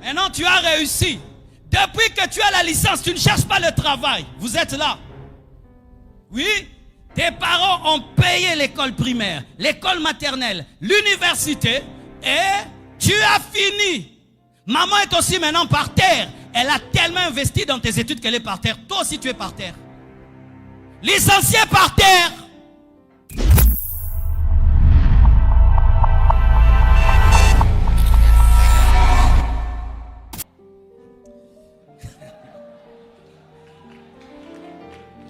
Maintenant, tu as réussi. Depuis que tu as la licence, tu ne cherches pas le travail. Vous êtes là. Oui, tes parents ont payé l'école primaire, l'école maternelle, l'université et tu as fini. Maman est aussi maintenant par terre. Elle a tellement investi dans tes études qu'elle est par terre. Toi aussi, tu es par terre. Licencié par terre.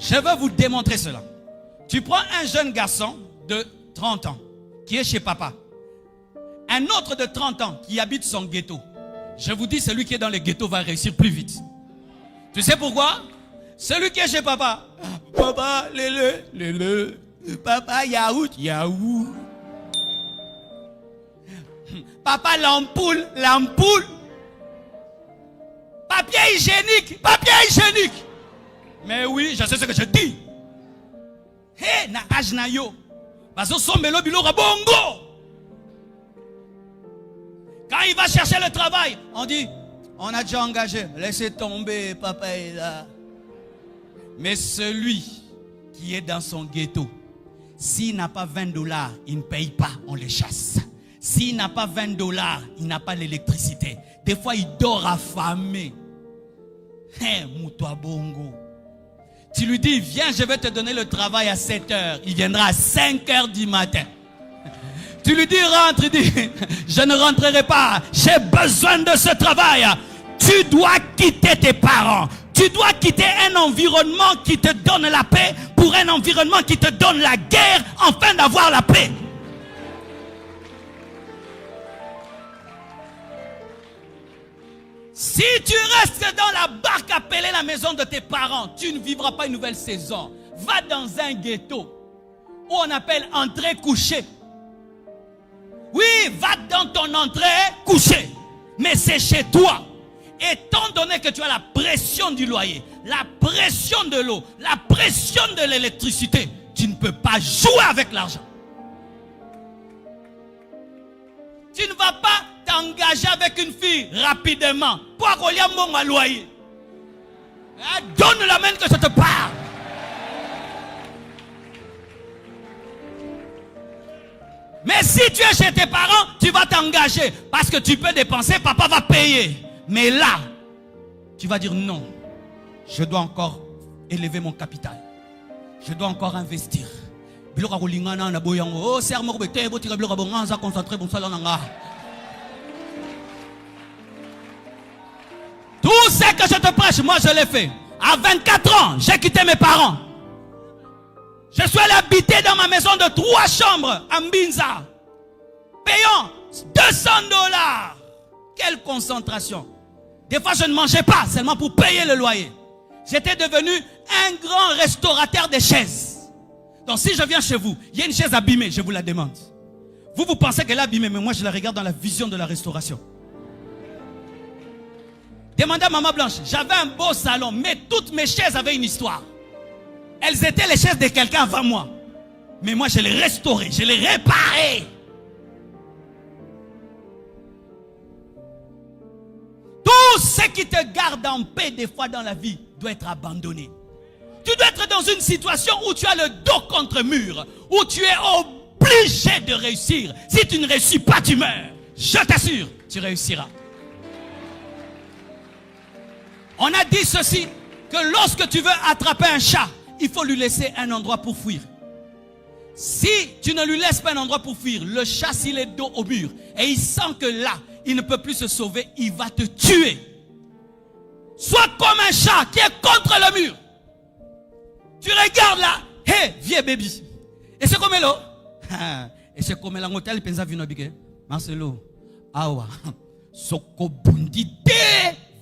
Je veux vous démontrer cela. Tu prends un jeune garçon de 30 ans qui est chez papa. Un autre de 30 ans qui habite son ghetto. Je vous dis, celui qui est dans le ghetto va réussir plus vite. Tu sais pourquoi? Celui qui est chez papa. Papa, le. Papa, yaourt. Papa, l'ampoule. Papier hygiénique. Mais oui, je sais ce que je dis. Hé, na âge na yo. Bazo sombelo bilora bongo. Quand il va chercher le travail, on dit, on a déjà engagé. Laissez tomber, papa est là. Mais celui qui est dans son ghetto, s'il n'a pas $20, il ne paye pas, on le chasse. S'il n'a pas $20, il n'a pas l'électricité. Des fois, il dort affamé. Hé, moutoua bongo. Tu lui dis, viens, je vais te donner le travail à 7 heures. Il viendra à 5 heures du matin. Tu lui dis, rentre. Il dit, je ne rentrerai pas. J'ai besoin de ce travail. Tu dois quitter tes parents. Tu dois quitter un environnement qui te donne la paix pour un environnement qui te donne la guerre afin d'avoir la paix. Si tu restes dans la barque appelée la maison de tes parents, tu ne vivras pas une nouvelle saison. Va dans un ghetto où on appelle entrée couchée. Oui, va dans ton entrée couchée. Mais c'est chez toi. Étant donné que tu as la pression du loyer, la pression de l'eau, la pression de l'électricité, tu ne peux pas jouer avec l'argent. Tu ne vas pas t'engager avec une fille rapidement. Pourquoi qu'on y a mon loyer? Donne la main que je te parle. Mais si tu es chez tes parents, tu vas t'engager. Parce que tu peux dépenser, papa va payer. Mais là, tu vas dire non. Je dois encore élever mon capital. Je dois encore investir. Tout ce que je te prêche, moi je l'ai fait. À 24 ans, j'ai quitté mes parents. Je suis allé habiter dans ma maison de 3 chambres à Mbinza. Payant $200. Quelle concentration. Des fois je ne mangeais pas seulement pour payer le loyer. J'étais devenu un grand restaurateur de chaises. Donc si je viens chez vous, il y a une chaise abîmée, je vous la demande. Vous pensez qu'elle est abîmée, mais moi je la regarde dans la vision de la restauration. Demandez à Maman Blanche, j'avais un beau salon, mais toutes mes chaises avaient une histoire. Elles étaient les chaises de quelqu'un avant moi. Mais moi je les restaurais, je les réparais. Tout ce qui te garde en paix des fois dans la vie doit être abandonné. Tu dois être dans une situation où tu as le dos contre mur, où tu es obligé de réussir. Si tu ne réussis pas, tu meurs. Je t'assure, tu réussiras. On a dit ceci, que lorsque tu veux attraper un chat, il faut lui laisser un endroit pour fuir. Si tu ne lui laisses pas un endroit pour fuir, le chat, s'il est dos au mur, et il sent que là, il ne peut plus se sauver, il va te tuer. Sois comme un chat qui est contre le mur. Tu regardes là, hé, vieux baby. Et c'est comme là. Et c'est comme là, l'hôtel, pensa vino bige. Marcelo, awa, soko bundite,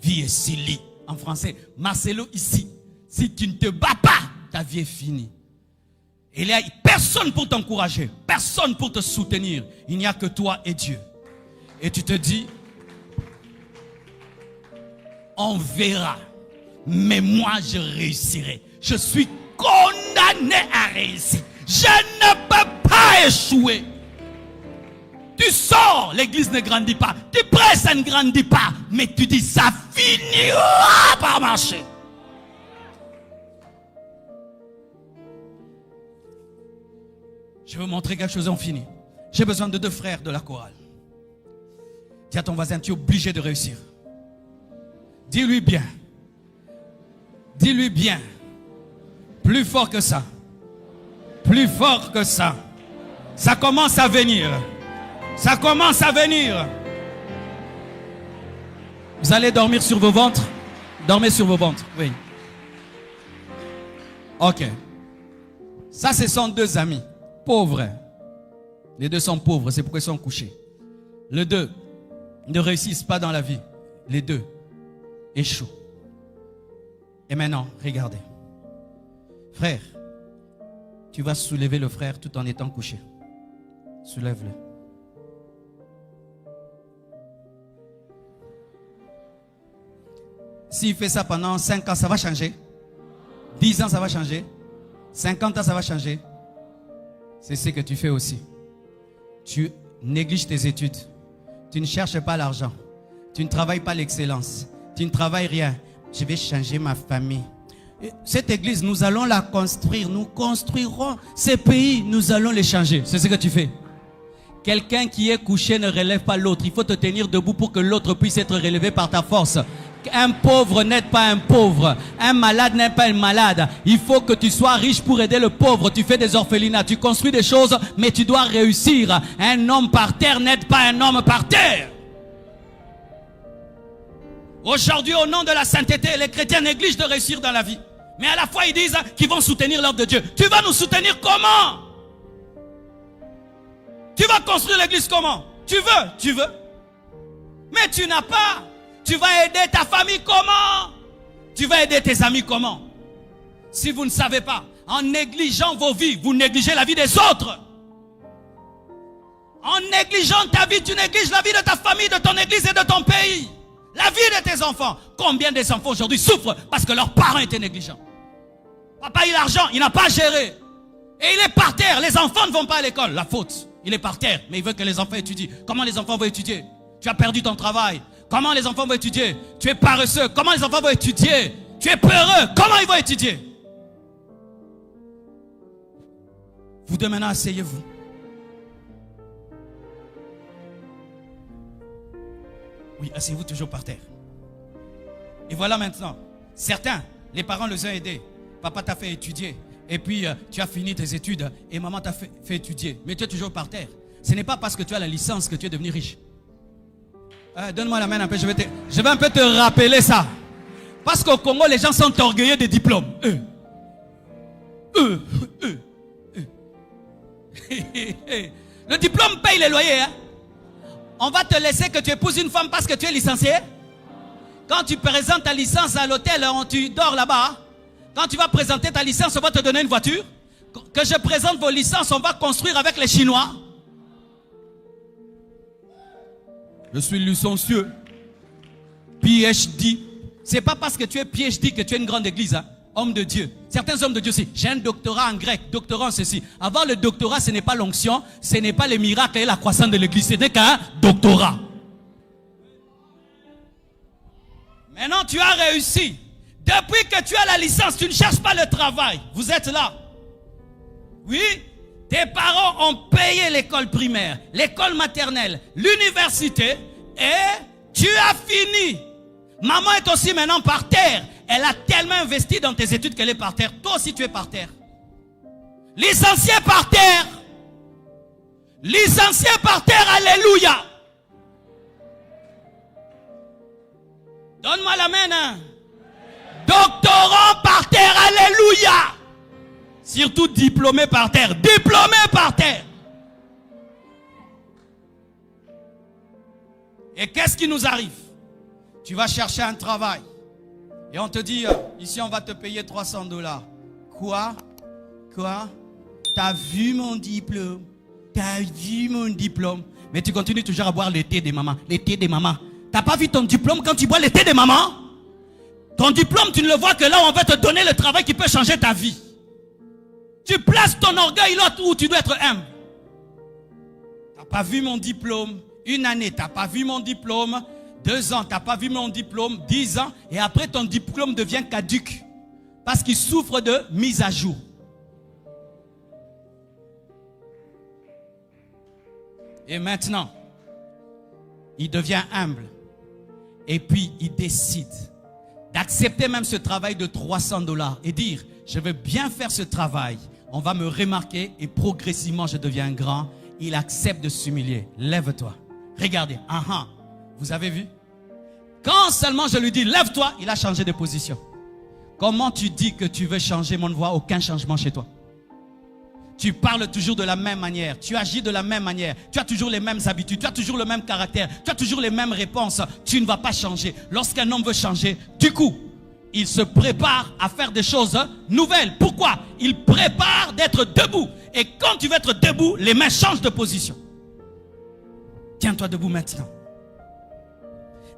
vie sili. En français, Marcelo ici. Si tu ne te bats pas, ta vie est finie. Il n'y a personne pour t'encourager, personne pour te soutenir. Il n'y a que toi et Dieu. Et tu te dis, on verra, mais moi je réussirai. Je suis condamné à réussir. Je ne peux pas échouer. Tu sors, l'église ne grandit pas. Tu prêches, ça ne grandit pas. Mais tu dis, ça finira par marcher. Je vais vous montrer quelque chose en fini. J'ai besoin de 2 frères de la chorale. Dis à ton voisin, tu es obligé de réussir. Dis-lui bien. Dis-lui bien. Plus fort que ça. Plus fort que ça. Ça commence à venir. Ça commence à venir. Vous allez dormir sur vos ventres? Dormez sur vos ventres, oui. Ok. Ça, ce sont 2 amis. Pauvres. Les 2 sont pauvres, c'est pourquoi ils sont couchés. Les 2 ne réussissent pas dans la vie. Les 2 échouent. Et maintenant, regardez. Frère, tu vas soulever le frère tout en étant couché. Soulève-le. S'il fait ça pendant 5 ans, ça va changer. 10 ans, ça va changer. 50 ans, ça va changer. C'est ce que tu fais aussi. Tu négliges tes études. Tu ne cherches pas l'argent. Tu ne travailles pas l'excellence. Tu ne travailles rien. Je vais changer ma famille. Cette église, nous allons la construire. Nous construirons ces pays. Nous allons les changer. C'est ce que tu fais. Quelqu'un qui est couché ne relève pas l'autre. Il faut te tenir debout pour que l'autre puisse être relevé par ta force. Un pauvre n'est pas un pauvre. Un malade n'est pas un malade. Il faut que tu sois riche pour aider le pauvre. Tu fais des orphelinats, tu construis des choses, mais tu dois réussir. Un homme par terre n'aide pas un homme par terre. Aujourd'hui, au nom de la sainteté, les chrétiens négligent de réussir dans la vie. Mais à la fois, ils disent qu'ils vont soutenir l'œuvre de Dieu. Tu vas nous soutenir comment? Tu vas construire l'église comment? Tu veux. Mais tu n'as pas. Tu vas aider ta famille comment? Tu vas aider tes amis comment? Si vous ne savez pas, en négligeant vos vies, vous négligez la vie des autres. En négligeant ta vie, tu négliges la vie de ta famille, de ton église et de ton pays. La vie de tes enfants. Combien des enfants aujourd'hui souffrent parce que leurs parents étaient négligents? Papa, il a l'argent, il n'a pas géré. Et il est par terre. Les enfants ne vont pas à l'école. La faute. Il est par terre, mais il veut que les enfants étudient. Comment les enfants vont étudier? Tu as perdu ton travail. Comment les enfants vont étudier? Tu es paresseux. Comment les enfants vont étudier? Tu es peureux. Comment ils vont étudier? Vous deux maintenant, asseyez-vous. Oui, asseyez-vous toujours par terre. Et voilà maintenant. Certains, les parents les ont aidés. Papa t'a fait étudier. Et puis, tu as fini tes études. Et maman t'a fait étudier. Mais tu es toujours par terre. Ce n'est pas parce que tu as la licence que tu es devenu riche. Donne-moi la main un peu. Je vais un peu te rappeler ça. Parce qu'au Congo, les gens sont orgueilleux des diplômes. Le diplôme paye les loyers. Hein? On va te laisser que tu épouses une femme parce que tu es licencié. Quand tu présentes ta licence à l'hôtel, tu dors là-bas. Quand tu vas présenter ta licence, on va te donner une voiture. Que je présente vos licences, on va construire avec les Chinois. Je suis licencieux. PhD. C'est pas parce que tu es PhD que tu es une grande église. Hein? Homme de Dieu. Certains hommes de Dieu aussi. J'ai un doctorat en grec, doctorat en ceci. Avoir le doctorat, ce n'est pas l'onction, ce n'est pas les miracles et la croissance de l'église. Ce n'est qu'un doctorat. Maintenant, tu as réussi. Depuis que tu as la licence, tu ne cherches pas le travail. Vous êtes là. Oui, tes parents ont payé l'école primaire, l'école maternelle, l'université et tu as fini. Maman est aussi maintenant par terre. Elle a tellement investi dans tes études qu'elle est par terre. Toi aussi tu es par terre. Licencié par terre. Licencié par terre, alléluia. Donne-moi la main. Hein. Doctorant par terre, alléluia. Surtout diplômé par terre. Diplômé par terre. Et qu'est-ce qui nous arrive? Tu vas chercher un travail. Et on te dit, ici on va te payer $300. Quoi? T'as vu mon diplôme? T'as vu mon diplôme? Mais tu continues toujours à boire le thé des mamans. Le thé des mamans. T'as pas vu ton diplôme quand tu bois le thé des mamans? Ton diplôme, tu ne le vois que là où on va te donner le travail qui peut changer ta vie. Tu places ton orgueil là où tu dois être humble. n'as pas vu mon diplôme. Une année, tu n'as pas vu mon diplôme. 2 ans, tu n'as pas vu mon diplôme. 10 ans. Et après, ton diplôme devient caduc. Parce qu'il souffre de mise à jour. Et maintenant, il devient humble. Et puis, il décide d'accepter même ce travail de $300 et dire, je veux bien faire ce travail. On va me remarquer et progressivement, je deviens grand. Il accepte de s'humilier. Lève-toi. Regardez. Vous avez vu? Quand seulement je lui dis, lève-toi, il a changé de position. Comment tu dis que tu veux changer, mais on ne voit aucun changement chez toi? Tu parles toujours de la même manière. Tu agis de la même manière. Tu as toujours les mêmes habitudes. Tu as toujours le même caractère. Tu as toujours les mêmes réponses. Tu ne vas pas changer. Lorsqu'un homme veut changer, du coup, il se prépare à faire des choses nouvelles. Pourquoi? Il prépare d'être debout. Et quand tu veux être debout, les mains changent de position. Tiens-toi debout maintenant.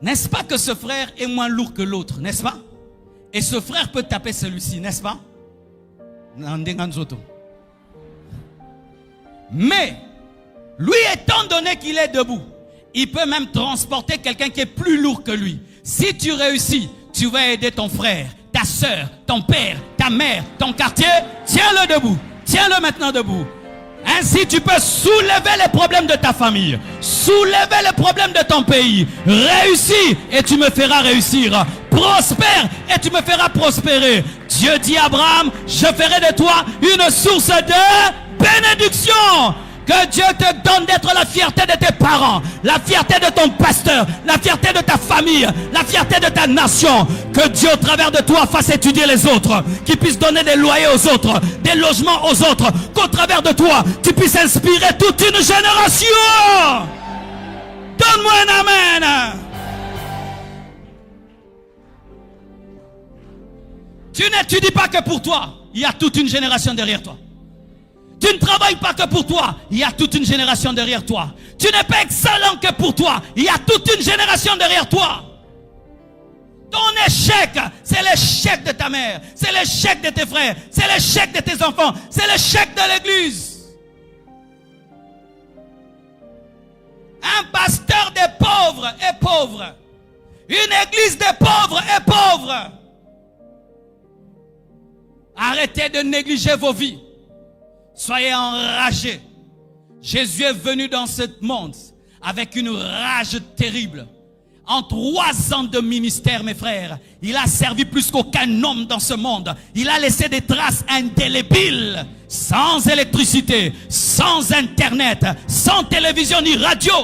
N'est-ce pas que ce frère est moins lourd que l'autre, n'est-ce pas? Et ce frère peut taper celui-ci, n'est-ce pas? Mais, lui étant donné qu'il est debout, il peut même transporter quelqu'un qui est plus lourd que lui. Si tu réussis, tu vas aider ton frère, ta soeur, ton père, ta mère, ton quartier. Tiens-le debout. Tiens-le maintenant debout. Ainsi, tu peux soulever les problèmes de ta famille. Soulever les problèmes de ton pays. Réussis et tu me feras réussir. Prospère et tu me feras prospérer. Dieu dit à Abraham, je ferai de toi une source de bénédiction. Que Dieu te donne d'être la fierté de tes parents, la fierté de ton pasteur, la fierté de ta famille, la fierté de ta nation. Que Dieu au travers de toi fasse étudier les autres, qu'il puisse donner des loyers aux autres, des logements aux autres. Qu'au travers de toi, tu puisses inspirer toute une génération. Donne-moi un amen. Tu n'étudies pas que pour toi, il y a toute une génération derrière toi. Tu ne travailles pas que pour toi, il y a toute une génération derrière toi. Tu n'es pas excellent que pour toi, il y a toute une génération derrière toi. Ton échec, c'est l'échec de ta mère, c'est l'échec de tes frères, c'est l'échec de tes enfants, c'est l'échec de l'église. Un pasteur des pauvres est pauvre. Une église des pauvres est pauvre. Arrêtez de négliger vos vies. Soyez enragés. Jésus est venu dans ce monde avec une rage terrible. En 3 ans de ministère, mes frères, il a servi plus qu'aucun homme dans ce monde. Il a laissé des traces indélébiles, sans électricité, sans internet, sans télévision ni radio.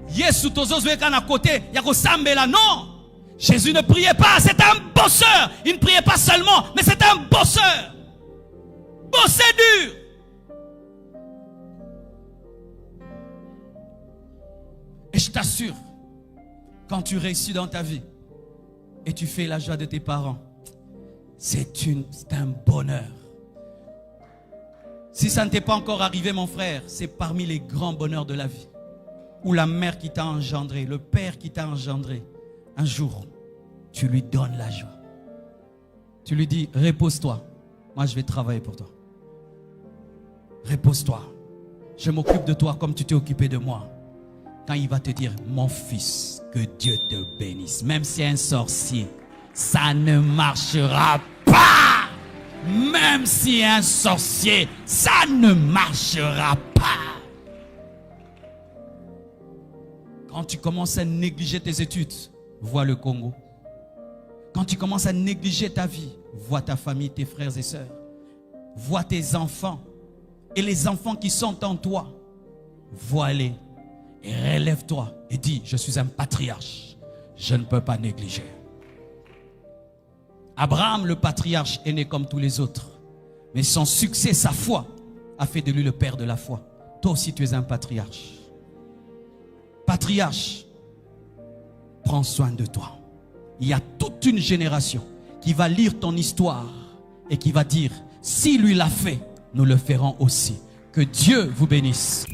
Yesu tozozoe kana côté, yako sambela non. Jésus ne priait pas, c'est un bosseur. Il ne priait pas seulement, mais c'est un bosseur. Bosser dur. Et je t'assure, quand tu réussis dans ta vie et tu fais la joie de tes parents, c'est un bonheur. Si ça ne t'est pas encore arrivé, mon frère, c'est parmi les grands bonheurs de la vie. Ou la mère qui t'a engendré, le père qui t'a engendré, un jour, tu lui donnes la joie. Tu lui dis, repose-toi, moi je vais travailler pour toi. Repose-toi. Je m'occupe de toi comme tu t'es occupé de moi. Quand il va te dire, mon fils, que Dieu te bénisse. Même si un sorcier, ça ne marchera pas. Même si un sorcier, ça ne marchera pas. Quand tu commences à négliger tes études, vois le Congo. Quand tu commences à négliger ta vie, vois ta famille, tes frères et sœurs. Vois tes enfants. Et les enfants qui sont en toi, vois-les et relève-toi et dis, je suis un patriarche, je ne peux pas négliger. Abraham, le patriarche, est né comme tous les autres. Mais son succès, sa foi, a fait de lui le père de la foi. Toi aussi, tu es un patriarche. Patriarche, prends soin de toi. Il y a toute une génération qui va lire ton histoire et qui va dire, si lui l'a fait, nous le ferons aussi. Que Dieu vous bénisse.